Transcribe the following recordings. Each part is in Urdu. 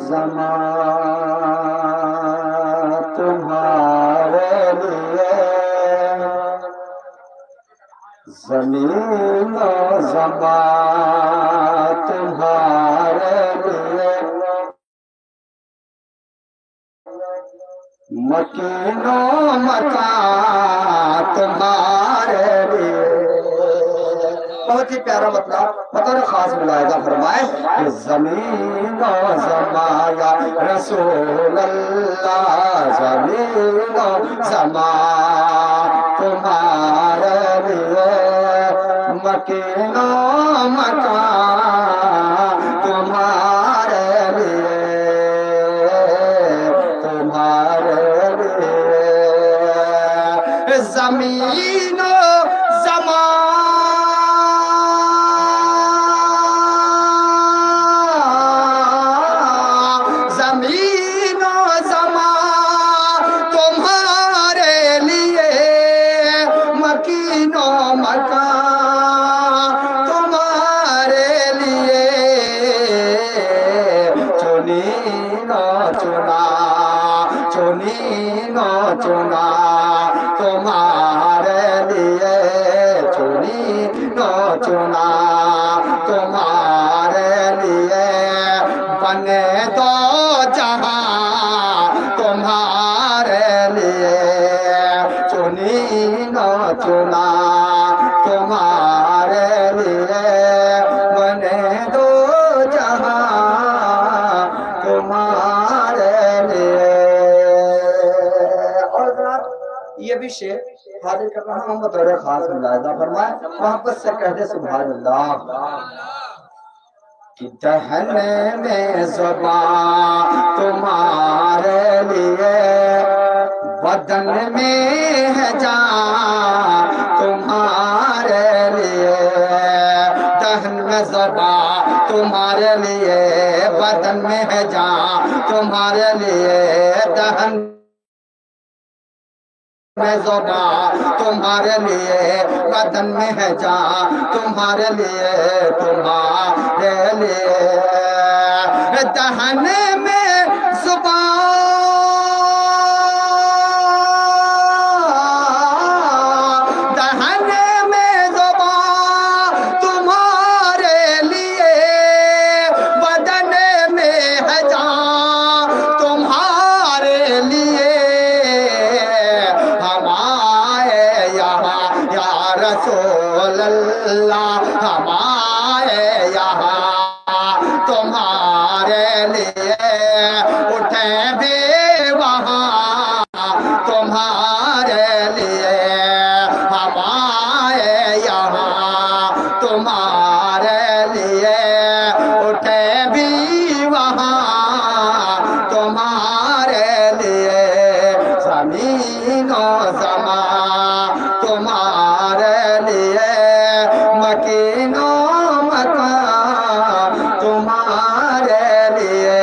زمان تمہارے لیے زمین و زمان تمہارے لیے مکین و مکان تمہارے لیے بہت ہی پیارا مطلب بطور خاص ملاحظہ فرمائے کہ زمین و زمان یا رسول اللہ زمین و زمان تمہارے لیے مکین و مکان تمہارے لیے زمین و زمان زمین و زمان تمہارے لیے مکین و مکان تمہارے لیے چنین و چنا چنین و چنا تمہارے لیے چنین و چنا تمہارے لیے بنے دو جہاں تمہارے لیے چنین و چنا تمہارے لیے بنے دو جہاں تمہارے لیے یہ بھی شعر حاضر کر رہا ہوں بطور خاص ملاحظہ فرمائے محبت سے کہہ دے سبحان اللہ کہ دہن میں زبان تمہارے لیے بدن میں ہے جان تمہارے لیے دہن میں زبان تمہارے لیے بدن میں ہے جان تمہارے لیے دہن میں زبان تمہارے لیے بدن میں ہے جان تمہارے لیے دہن میں زبان دہن میں زبان تمہارے لیے بدن میں ہے جان تمہارے لیے رسول اللہ ہمارے یہاں تمہارے لیے اٹھیں بھی وہاں تمہارے لیے ہمارے یہاں تمہارے لیے اٹھیں بھی وہاں تمہارے لیے زمین و زمان تمہارے لیے مکین و مکان تمہارے لیے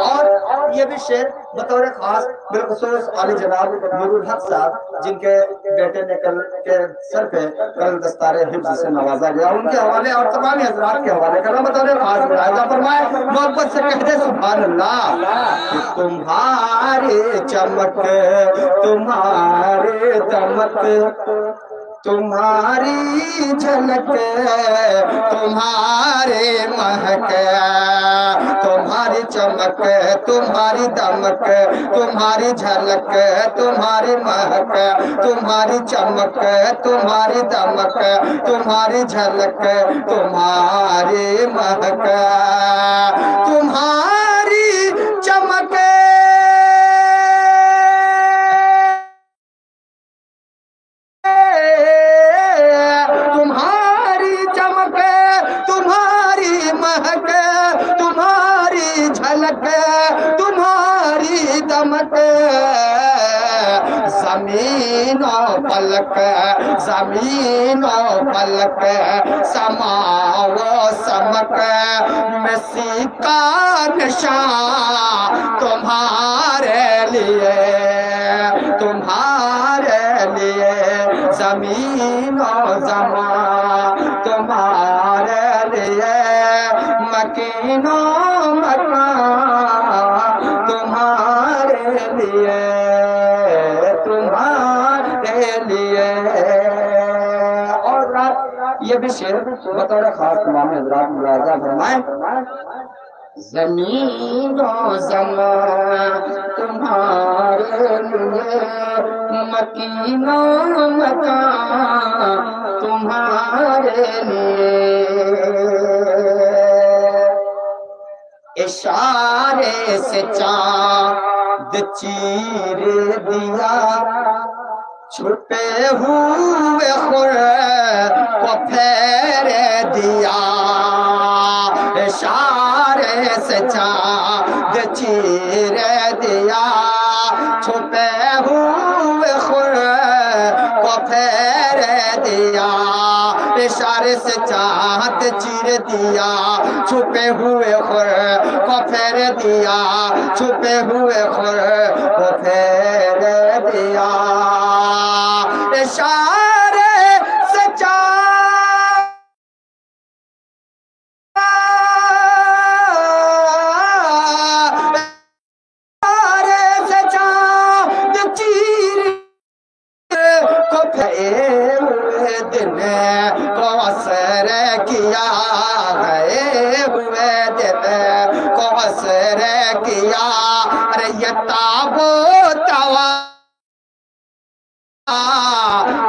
اور یہ بھی شعر بطور خاص بالخصوص علی جناب نور الحق صاحب جن کے بیٹے نے کل کے سر پہ کل دستار حفظ سے نوازا گیا ان کے حوالے اور تمام حضرات کے حوالے کرنا بطور خاص ملاحظہ فرمائے محبت سے کہہ دے سبحان اللہ کہ تمہاری چمک تمہاری دمک تمہاری جھلک تمہارے مہک تمہاری چمک تمہاری دمک تمہاری جھلک تمہاری مہک تمہاری چمک تمہاری دمک تمہاری جھلک تمہاری مہک تمہاری چمک تمہاری چمک تمہاری مہک تمہاری جھلک تمہاری دمک زمین و فلک زمین و فلک سما و سمک مسی کا نشان تمہارے لیے تمہارے لیے زمین و زمان تمہارے لیے مکین و مکان تمہارے لیے اور یہ بھی شعر بطور خاص تمام حضرات ملاحظہ فرمائیں زمین و زمان تمہارے لیے مکین و مکان تمہارے لیے اشارے سے چاند چیر دیا چھپے ہوئے خور کو پھیر دیا اشارے سے چاند چیر دیا چھپے ہوئے خور کو پھیر دیا اشارے سے چاند چیر دیا چھپے ہوئے خور کو پھیر دیا چھپے ہوئے خور کو پھیر دیا اشارے سے چاند چیر کو پھیر ہوئے دن کو اثر کیا گئے ہوئے دن کو اثر کیا ارے یہ تابوت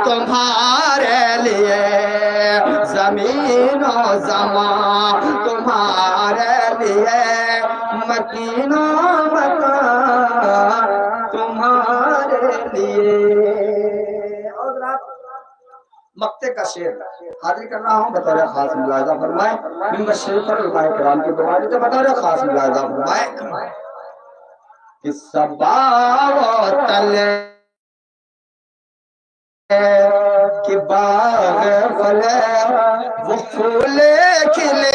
تمہارے لیے زمین و زمان تمہارے لیے مکین و مکان تمہارے لیے مقطع کا شعر حاضر کر رہا ہوں بطور خاص ملاحظہ فرمائیں ممبر شریف پر علماء کرام کی دعائیں تو بطور خاص ملاحظہ فرمائیں کہ صبا و تلے کہ باغ پھلے وہ پھول کھلے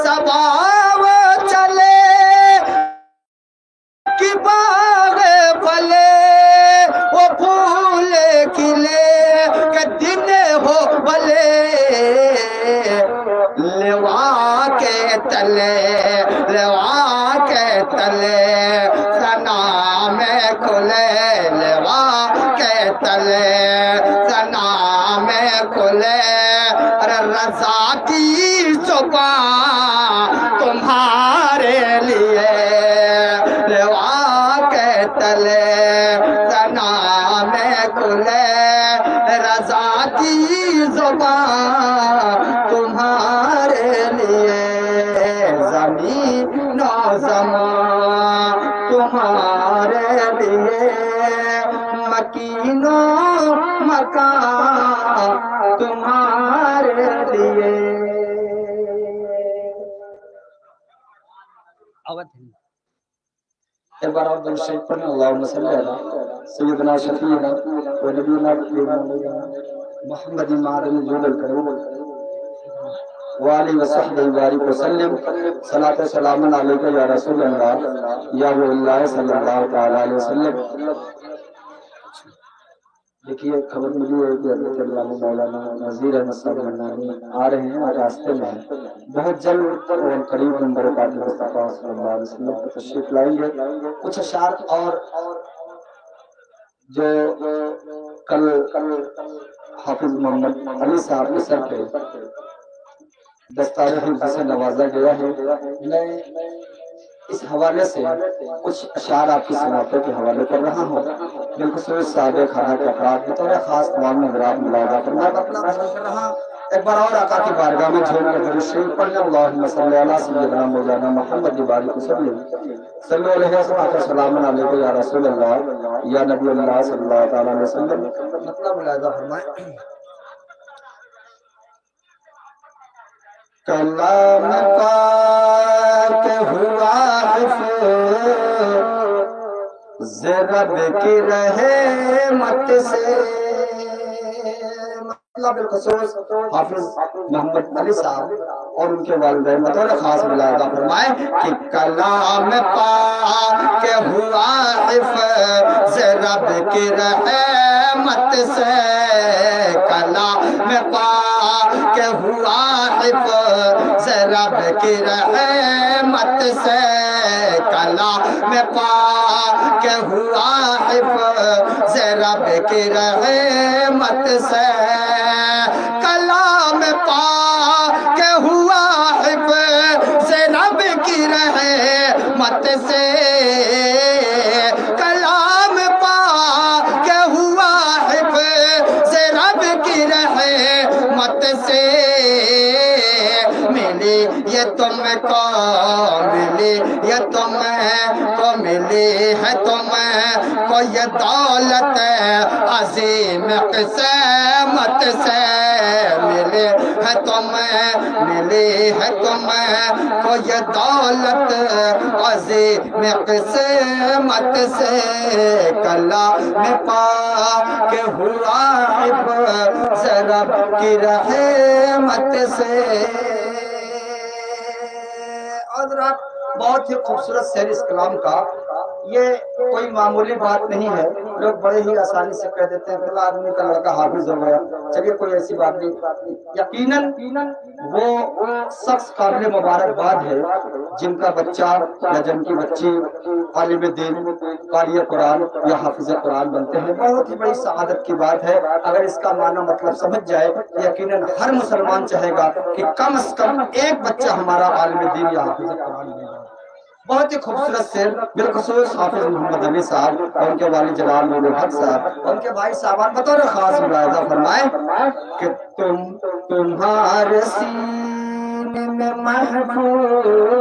صبا و چلے کہ باغ پھلے وہ پھول کھلے کہ دن ہو بھلے لوا کے تلے لوا کے تلے سنا میں کھلے لوا کے تلے سنا میں کھلے رضا کی زبان تمہارے لیے لوا کے تلے سنا میں کھلے رضا کی زبان تمہارے لیے زمین و زمان تمہارے لیے مکین و مکان تمہارے لیے ایک بار آپ شریف پڑھیں اللہم صلی علی سیدنا شفیعنا و نبینا محمد معدن جود الکریم وآلہ وصحبہ وبارک وسلم صلاۃ و سلام علیکہ یا رسول اللہ یا ولی اللہ صلی اللہ تعالی علیہ وسلم دیکھیے خبر ملی ہے کہ حضرت علامہ مولانا نذیر احمد صاحب منانی آ رہے ہیں اور راستے میں بہت جلد اور قریب نمبر پاک مصطفیٰ صلی اللہ علیہ وسلم کو تشریف لائیں گے کچھ اشعار اور جو کل حافظ محمد علی صاحب کے سر پہ دستار حفظ سے نوازا گیا ہے میں اس حوالے سے کچھ اشعار آپ کی سماعتوں کے حوالے کر رہا ہوں بالخصوص صاحب خانہ کے افراد بطور خاص تمام حضرات ملاحظہ فرمائیں اپنا عمل کر رہا ایک بار اور آقا کی بارگاہ میں جھوم کر درود شریف پڑھنے اللہم صلی علی سیدنا مولانا محمد بارک وسلم صلی علیہ وسلم علیکہ یا رسول اللہ یا نبی اللہ صلی اللہ تعالی علیہ وسلم مطلب ملاحظہ فرمائیں کلام پاک ہوا حفظ رب کی رحمت سے مطلب بالخصوص حافظ محمد علی صاحب اور ان کے والدین بطور خاص ملاحظہ فرمائیں کہ کلام پاک ہوا حفظ رب کی رحمت سے کلام پاک کہ ہوا حفظ رب کی رحمت سے، کلام پاک کہ ہوا حفظ رب کی رحمت سے، کلام پاک کہ ہوا حفظ رب کی رحمت سے، کلام پاک کہ ہوا حفظ رب کی رحمت سے، ملی یہ تم کو، ملی یہ تم کو، ملی ہے تم کو یہ دولت عظیم قسمت سے، ملی ہے تم، ملی ہے تم کو یہ دولت عظیم قسمت سے، کلام پاک ہوا حفظ رب کی رحمت سے۔ حضرات بہت ہی خوبصورت شعر اس کلام کا، یہ کوئی معمولی بات نہیں ہے، لوگ بڑے ہی آسانی سے کہہ دیتے ہیں فلاں آدمی کا لڑکا حافظ ہو گیا، چلیے کوئی ایسی بات نہیں، یقیناً وہ شخص قابل مبارکباد ہے جن کا بچہ یا جن کی بچی عالم دین، قاری قرآن یا حافظ قرآن بنتے ہیں، بہت ہی بڑی سعادت کی بات ہے۔ اگر اس کا معنی مطلب سمجھ جائے تو یقیناً ہر مسلمان چاہے گا کہ کم از کم ایک بچہ ہمارا عالم دین یا حافظ قرآن بنے۔ بہت ہی خوبصورت شعر، بالخصوص حافظ محمد علی صاحب اور ان کے والد جناب نور الحق صاحب اور ان کے بھائی صاحبان بطور خاص ملاحظہ فرمائیں کہ تمہارے سینے میں محفوظ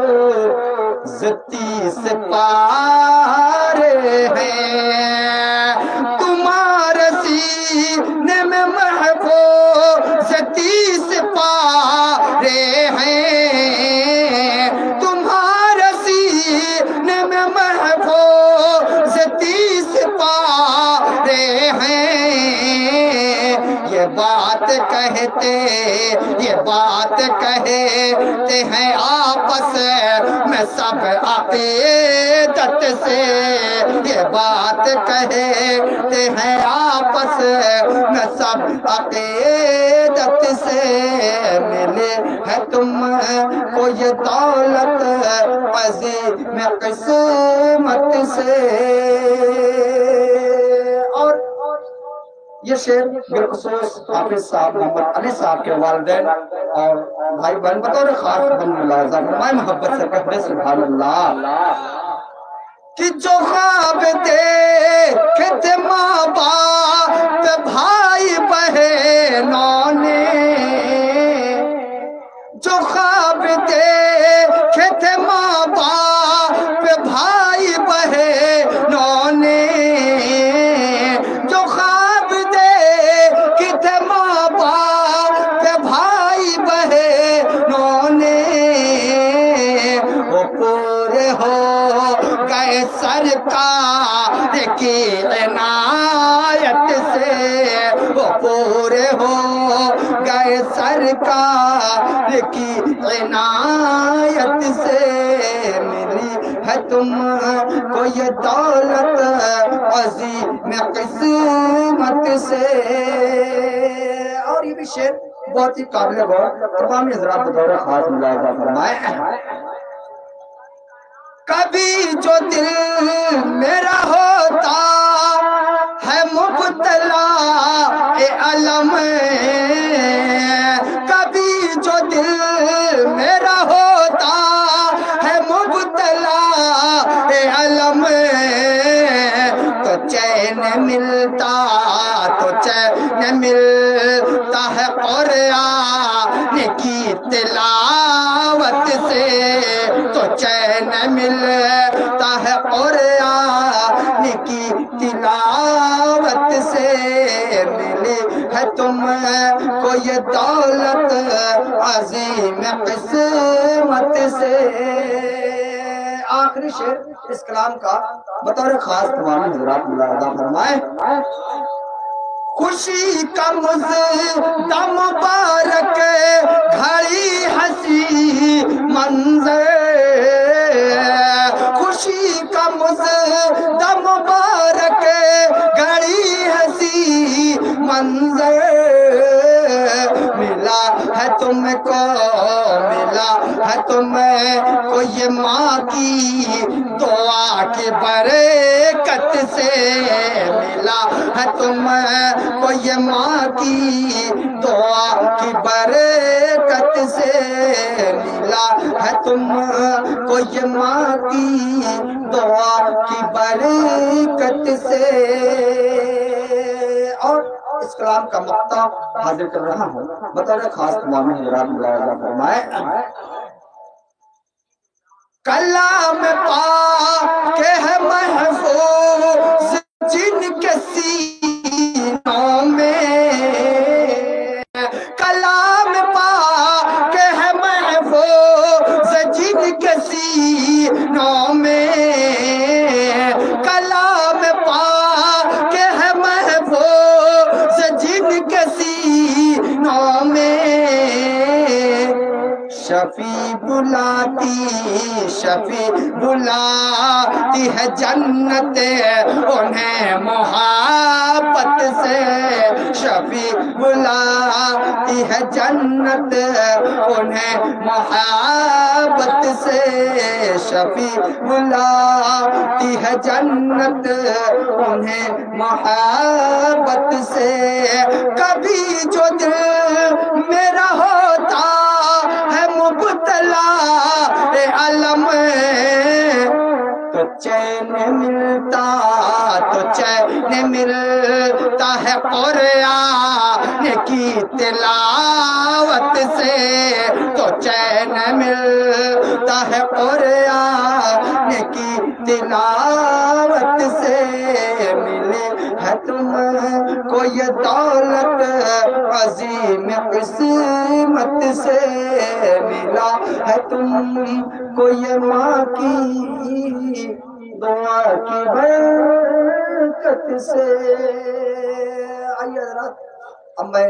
30 پارے ہیں، تمہارے سینے میں محفوظ 30 پارے ہیں، تمہارے سینے میں محفوظ 30 پارے ہیں، یہ بات کہتے ہیں آپس میں سب عقیدت سے، یہ بات کہتے ہیں آپس میں سب عقیدت سے، ملے ہے تم کو یہ دولت عظیم قسمت سے۔ اور یہ شعر بالخصوص حافظ صاحب محمد علی صاحب کے والدین اور بھائی بہن بطور خاص بن ملاحظہ فرمائے محبت سے کہتے سبحان اللہ کہ جو خواب دیکھے تھے ماں باپ بھائی بہنوں نے، جو خواب دیکھے تھے ماں باپ بھائی بہنوں نے، جو خواب دیکھے تھے ماں باپ بھائی بہنوں نے، وہ پورے ہو گئے سرکار کی عنایت سے، وہ پورے ہو گئے سرکار کی عنایت سے، ملی ہے تم کو یہ دولت عظیم قسمت سے۔ اور یہ بھی شعر بہت ہی قابل غور، تمام حضرات بطور خاص ملاحظہ فرمائے، کبھی جو دل میرا ہوتا ہے مبتلا علم، کبھی جو دل میرا ہوتا ہے مبتلا علم، تو چین ملتا ہے قرآن کی تلاوت سے، تو چین ملتا ہے قرآن کی تلاوت سے، ملے ہے تم کو یہ دولت عظیم قسمت سے۔ آخری شعر اس کلام کا بطور خاص تمام حضرات ملاحظہ فرمائے، خوشی کا مزدہ مبارک گھڑی ہنسی منظر، خوشی کا مزدہ مبارک گھڑی ہنسی منظر، ملا کو ملا ہے تمہیں کو یہ ماں کی دعا کی برکت سے ملا ہے تمہیں کو یہ ماں کی دعا کی برکت سے ملا ہے تم کو یہ ماں کی دعا کی برکت سے۔ اور اس کلام کا مقطع حاضر کر رہا ہوں بطور خاص تمام حضرات ملاحظہ فرمائے۔ کلام پاک ہے محفوظ جن کے سینوں میں، کلام پاک ہے محفوظ جن کے سینوں میں، کلام پاک ہے محفوظ جن کے سینوں میں، شفیع بلاتی ہے جنت انہیں محبت سے، شفیع بلاتی ہے جنت انہیں محبت سے، شفیع بلاتی ہے جنت انہیں محبت سے۔ کبھی جو دل میرا ہوتا ہے مبتلا علم تو چین ملتا ہے قرآن کی تلاوت سے، تو چین ملتا ہے قرآن کی تلاوت سے، ملے ہے تم کو یہ دولت عظیم قسمت سے، ملا ہے تم کو یہ ماں کی دعا کی برکت سے۔ آئیے حضرات اب میں